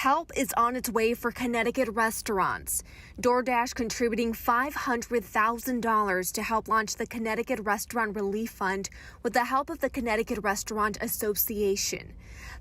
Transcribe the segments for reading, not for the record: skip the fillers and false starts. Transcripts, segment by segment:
Help is on its way for Connecticut restaurants. DoorDash contributing $500,000 to help launch the Connecticut Restaurant Relief Fund with the help of the Connecticut Restaurant Association.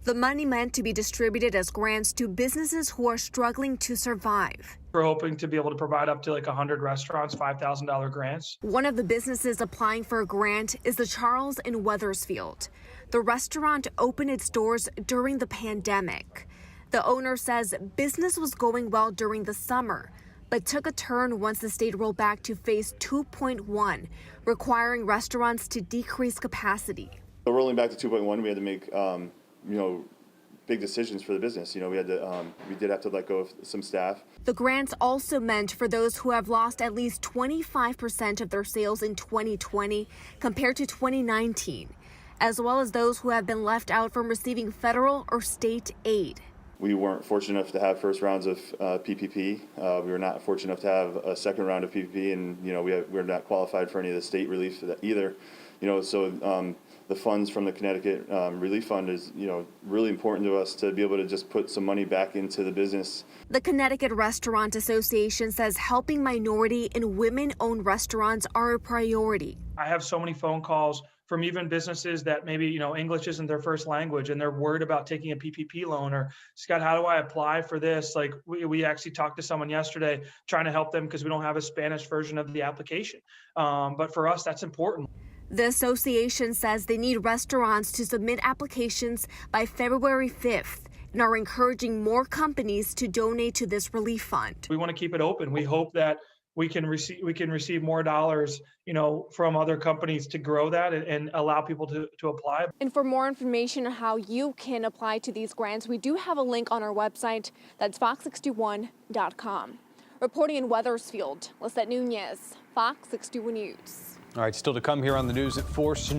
The money meant to be distributed as grants to businesses who are struggling to survive. We're hoping to be able to provide up to like 100 restaurants $5,000 grants. One of the businesses applying for a grant is the Charles in Wethersfield. The restaurant opened its doors during the pandemic. The owner says business was going well during the summer, but took a turn once the state rolled back to phase 2.1, requiring restaurants to decrease capacity. So rolling back to 2.1, we had to make, big decisions for the business. We did have to let go of some staff. The grants also meant for those who have lost at least 25% of their sales in 2020 compared to 2019, as well as those who have been left out from receiving federal or state aid. We weren't fortunate enough to have first rounds of PPP. We were not fortunate enough to have a second round of PPP, and we're not qualified for any of the state relief either. So the funds from the Connecticut Relief Fund is really important to us to be able to just put some money back into the business. The Connecticut Restaurant Association says helping minority and women-owned restaurants are a priority. I have so many phone calls from even businesses that maybe, English isn't their first language and they're worried about taking a PPP loan, or Scott, how do I apply for this? Like we actually talked to someone yesterday trying to help them because we don't have a Spanish version of the application. But for us, that's important. The association says they need restaurants to submit applications by February 5th and are encouraging more companies to donate to this relief fund. We want to keep it open. We hope that we can receive more dollars, from other companies to grow that and allow people to apply. And for more information on how you can apply to these grants, we do have a link on our website. That's fox61.com. Reporting in Wethersfield, Lisette Nunez, Fox 61 News. All right, still to come here on the news at 4. Snow